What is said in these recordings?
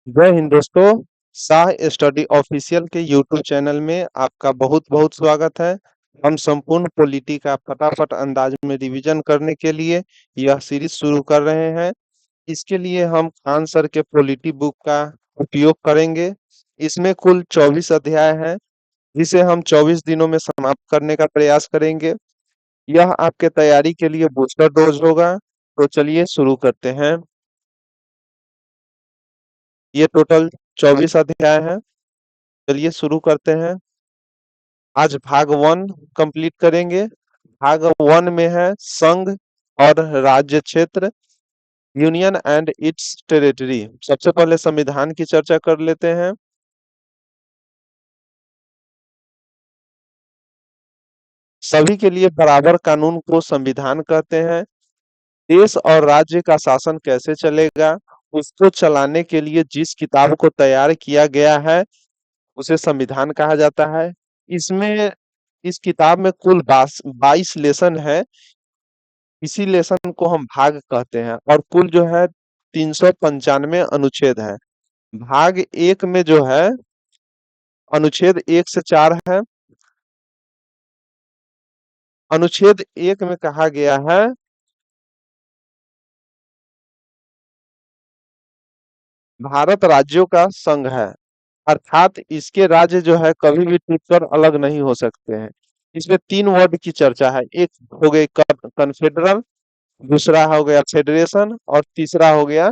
जय हिंद दोस्तों। Shah study official के यूट्यूब चैनल में आपका बहुत बहुत स्वागत है। हम संपूर्ण पॉलिटी का फटाफट अंदाज में रिवीजन करने के लिए यह सीरीज शुरू कर रहे हैं। इसके लिए हम खान सर के पॉलिटी बुक का उपयोग करेंगे। इसमें कुल 24 अध्याय हैं, जिसे हम 24 दिनों में समाप्त करने का प्रयास करेंगे। यह आपके तैयारी के लिए बूस्टर डोज होगा। तो चलिए शुरू करते हैं। ये टोटल 24 अध्याय हैं। चलिए शुरू करते हैं। आज भाग वन कंप्लीट करेंगे। भाग वन में है संघ और राज्य क्षेत्र, यूनियन एंड इट्स टेरिटरी। सबसे पहले संविधान की चर्चा कर लेते हैं। सभी के लिए बराबर कानून को संविधान कहते हैं। देश और राज्य का शासन कैसे चलेगा, उसको चलाने के लिए जिस किताब को तैयार किया गया है उसे संविधान कहा जाता है। इसमें इस किताब में कुल 22 लेसन है। इसी लेसन को हम भाग कहते हैं और कुल जो है 395 अनुच्छेद है। भाग एक में जो है अनुच्छेद 1 से 4 है। अनुच्छेद 1 में कहा गया है भारत राज्यों का संघ है, अर्थात इसके राज्य जो है कभी भी टूटकर अलग नहीं हो सकते हैं। इसमें तीन वर्ड की चर्चा है। एक हो गई कन्फेडरल, दूसरा हो गया फेडरेशन और तीसरा हो गया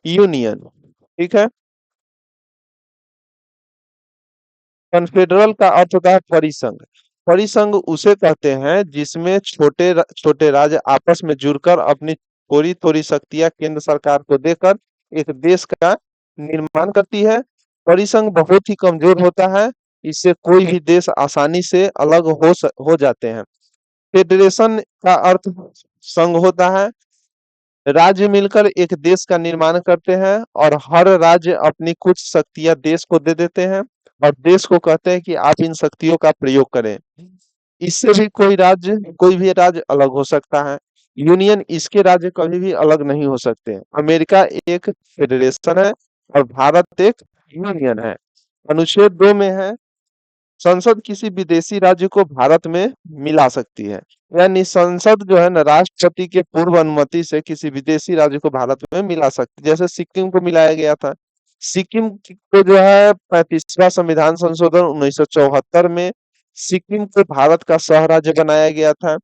यूनियन। ठीक है। कन्फेडरल का अर्थ होता है परिसंघ। परिसंघ उसे कहते हैं जिसमें छोटे राज्य आपस में जुड़कर अपनी थोड़ी थोड़ी शक्तियां केंद्र सरकार को देकर एक देश का निर्माण करती है। परिसंघ बहुत ही कमजोर होता है। इससे कोई भी देश आसानी से अलग हो जाते हैं। फेडरेशन का अर्थ संघ होता है। राज्य मिलकर एक देश का निर्माण करते हैं और हर राज्य अपनी कुछ शक्तियां देश को दे देते हैं और देश को कहते हैं कि आप इन शक्तियों का प्रयोग करें। इससे भी कोई भी राज्य अलग हो सकता है। यूनियन, इसके राज्य कभी भी अलग नहीं हो सकते। अमेरिका एक फेडरेशन है और भारत एक यूनियन है। अनुच्छेद 2 में है संसद किसी विदेशी राज्य को भारत में मिला सकती है। यानी संसद जो है ना राष्ट्रपति के पूर्व अनुमति से किसी विदेशी राज्य को भारत में मिला सकती है। जैसे सिक्किम को मिलाया गया था। सिक्किम को जो है 35वां संविधान संशोधन 1974 में सिक्किम को भारत का सह राज्य बनाया गया था।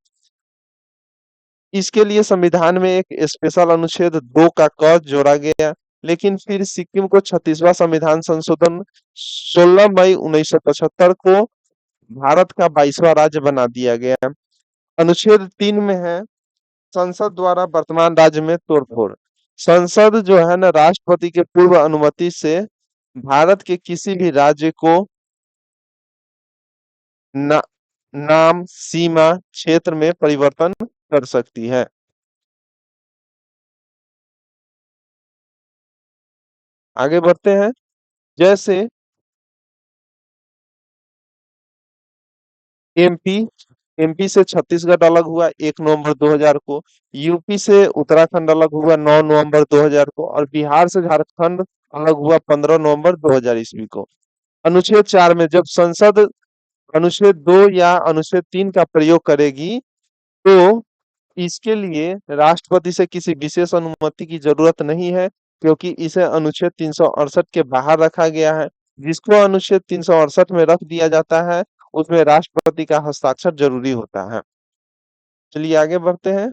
इसके लिए संविधान में एक स्पेशल अनुच्छेद 2 का क जोड़ा गया। लेकिन फिर सिक्किम को 36वां संविधान संशोधन 16 मई 1975 को भारत का 22वां राज्य बना दिया गया। अनुच्छेद 3 में है संसद द्वारा वर्तमान राज्य में तोड़फोड़। संसद जो है ना राष्ट्रपति के पूर्व अनुमति से भारत के किसी भी राज्य को ना, नाम, सीमा, क्षेत्र में परिवर्तन कर सकती है। आगे बढ़ते हैं। जैसे एमपी, एमपी से छत्तीसगढ़ अलग हुआ 1 नवंबर 2000 को। यूपी से उत्तराखंड अलग हुआ 9 नवंबर 2000 को और बिहार से झारखंड अलग हुआ 15 नवंबर 2000 ईस्वी को। अनुच्छेद 4 में जब संसद अनुच्छेद 2 या अनुच्छेद 3 का प्रयोग करेगी तो इसके लिए राष्ट्रपति से किसी विशेष अनुमति की जरूरत नहीं है, क्योंकि इसे अनुच्छेद 368 के बाहर रखा गया है। जिसको अनुच्छेद 368 में रख दिया जाता है उसमें राष्ट्रपति का हस्ताक्षर जरूरी होता है। चलिए आगे बढ़ते हैं।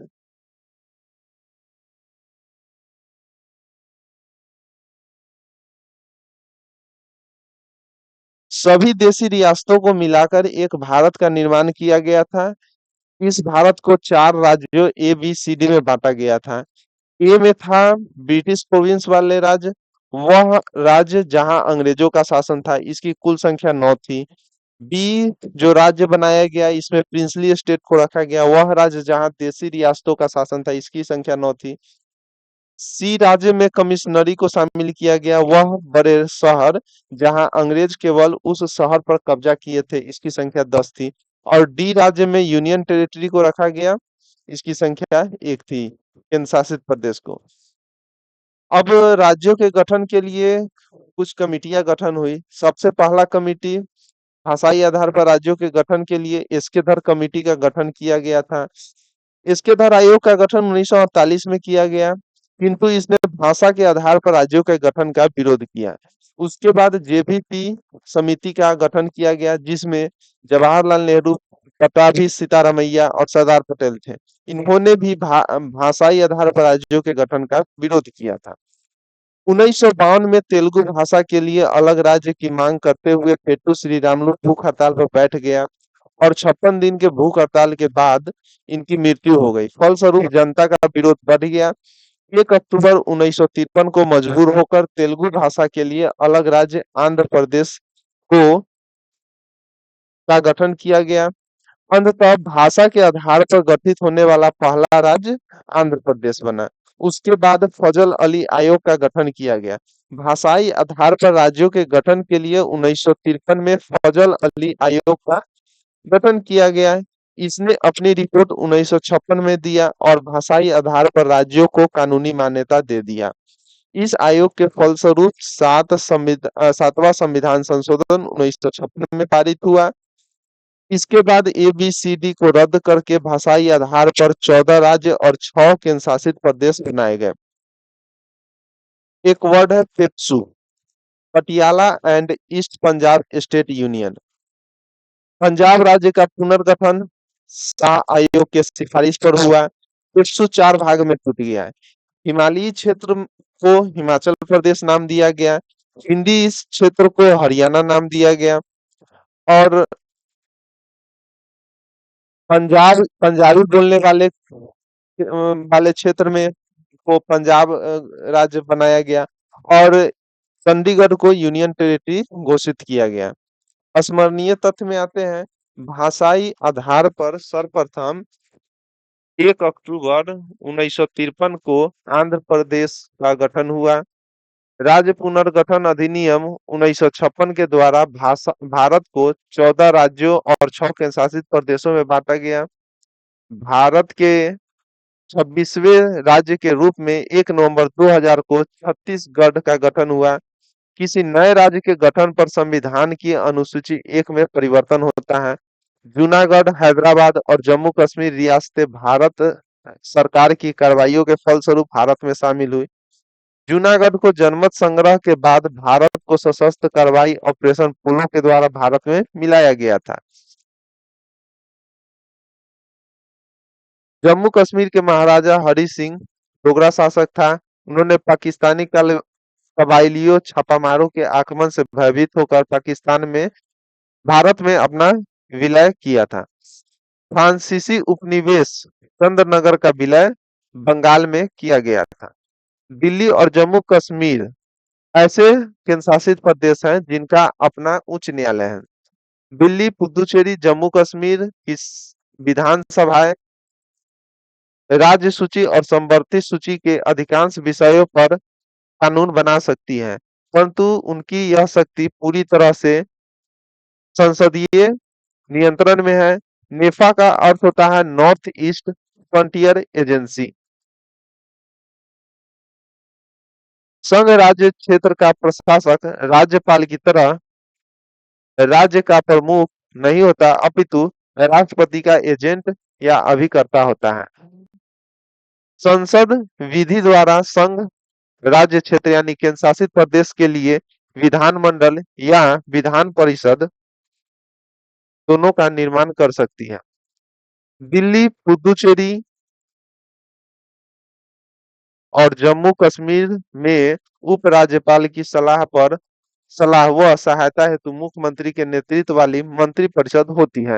सभी देशी रियासतों को मिलाकर एक भारत का निर्माण किया गया था। इस भारत को 4 राज्यों ABCD में बांटा गया था। ए में था ब्रिटिश प्रोविंस वाले राज्य, वह राज्य जहां अंग्रेजों का शासन था, इसकी कुल संख्या 9 थी। बी जो राज्य बनाया गया इसमें प्रिंसली स्टेट को रखा गया, वह राज्य जहां देशी रियासतों का शासन था, इसकी संख्या 9 थी। सी राज्य में कमिश्नरी को शामिल किया गया, वह बड़े शहर जहां अंग्रेज केवल उस शहर पर कब्जा किए थे, इसकी संख्या 10 थी। और डी राज्य में यूनियन टेरिटरी को रखा गया, इसकी संख्या 1 थी, केंद्र शासित प्रदेश को। अब राज्यों के गठन के लिए कुछ कमिटियां गठन हुई। सबसे पहला कमिटी भाषाई आधार पर राज्यों के गठन के लिए एस्केधर कमेटी का गठन किया गया था। एस्केधर आयोग का गठन 1948 में किया गया, किंतु इसने भाषा के आधार पर राज्यों के गठन का विरोध किया। उसके बाद जेबीपी समिति का गठन किया गया, जिसमें जवाहरलाल नेहरू, पटाभी सीतारामैया और सरदार पटेल थे। इन्होंने भी भाषाई आधार पर राज्यों के गठन का विरोध किया था। 1952 में तेलुगु भाषा के लिए अलग राज्य की मांग करते हुए पेट्टू श्रीरामुलु भूख हड़ताल पर बैठ गया और 56 दिन के भूख हड़ताल के बाद इनकी मृत्यु हो गई। फलस्वरूप जनता का विरोध बढ़ गया। 1 अक्टूबर 1953 को मजबूर होकर तेलुगु भाषा के लिए अलग राज्य आंध्र प्रदेश को का गठन किया गया। अंततः भाषा के आधार पर गठित होने वाला पहला राज्य आंध्र प्रदेश बना। उसके बाद फजल अली आयोग का गठन किया गया। भाषाई आधार पर राज्यों के गठन के लिए 1953 में फजल अली आयोग का गठन किया गया। इसने अपनी रिपोर्ट 1956 में दिया और भाषाई आधार पर राज्यों को कानूनी मान्यता दे दिया। इस आयोग के फलस्वरूप 7वां संविधान संशोधन 1956 में पारित हुआ। इसके बाद एबीसीडी को रद्द करके भाषाई आधार पर 14 राज्य और 6 केंद्र शासित प्रदेश बनाए गए। एक वर्ड है PEPSU, Patiala and east Punjab state union. Punjab राज्य का पुनर्गठन शाह आयोग के सिफारिश पर हुआ। पेप्सू 4 भाग में टूट गया है। हिमालयी क्षेत्र को हिमाचल प्रदेश नाम दिया गया, हिंदी इस क्षेत्र को हरियाणा नाम दिया गया और पंजाबी बोलने वाले क्षेत्र में को पंजाब राज्य बनाया गया और चंडीगढ़ को यूनियन टेरिटरी घोषित किया गया। स्मरणीय तथ्य में आते हैं, भाषाई आधार पर सर्वप्रथम 1 अक्टूबर 1953 को आंध्र प्रदेश का गठन हुआ। राज्य पुनर्गठन अधिनियम 1956 के द्वारा भारत को 14 राज्यों और 6 केंद्र शासित प्रदेशों में बांटा गया। भारत के 26वें राज्य के रूप में 1 नवंबर 2000 को छत्तीसगढ़ का गठन हुआ। किसी नए राज्य के गठन पर संविधान की अनुसूची 1 में परिवर्तन होता है। जूनागढ़, हैदराबाद और जम्मू कश्मीर रियासतें भारत सरकार की कार्रवाइयों के फलस्वरूप भारत में शामिल हुई। जूनागढ़ को जनमत संग्रह के बाद भारत को सशस्त्र कार्रवाई ऑपरेशन पोलो के द्वारा भारत में मिलाया गया था। जम्मू कश्मीर के महाराजा हरि सिंह डोगरा शासक था। उन्होंने पाकिस्तानी कबाइलियों छापामारों के आक्रमण से भयभीत होकर भारत में अपना विलय किया था। फ्रांसीसी उपनिवेश चंद्रनगर का विलय बंगाल में किया गया था। दिल्ली और जम्मू कश्मीर ऐसे केंद्र शासित प्रदेश हैं जिनका अपना उच्च न्यायालय है। दिल्ली, पुदुचेरी, जम्मू कश्मीर की विधानसभाएं राज्य सूची और संवर्धित सूची के अधिकांश विषयों पर कानून बना सकती हैं, परंतु उनकी यह शक्ति पूरी तरह से संसदीय नियंत्रण में है। नेफा का अर्थ होता है नॉर्थ ईस्ट फ्रंटियर एजेंसी। संघ राज्य क्षेत्र का प्रशासक राज्यपाल की तरह राज्य का प्रमुख नहीं होता, अपितु राष्ट्रपति का एजेंट या अभिकर्ता होता है। संसद विधि द्वारा संघ राज्य क्षेत्र यानी केंद्र शासित प्रदेश के लिए विधानमंडल या विधान परिषद दोनों का निर्माण कर सकती है। दिल्ली, पुदुचेरी और जम्मू कश्मीर में उपराज्यपाल की सलाह व सहायता हेतु मुख्यमंत्री के नेतृत्व वाली मंत्रिपरिषद होती है।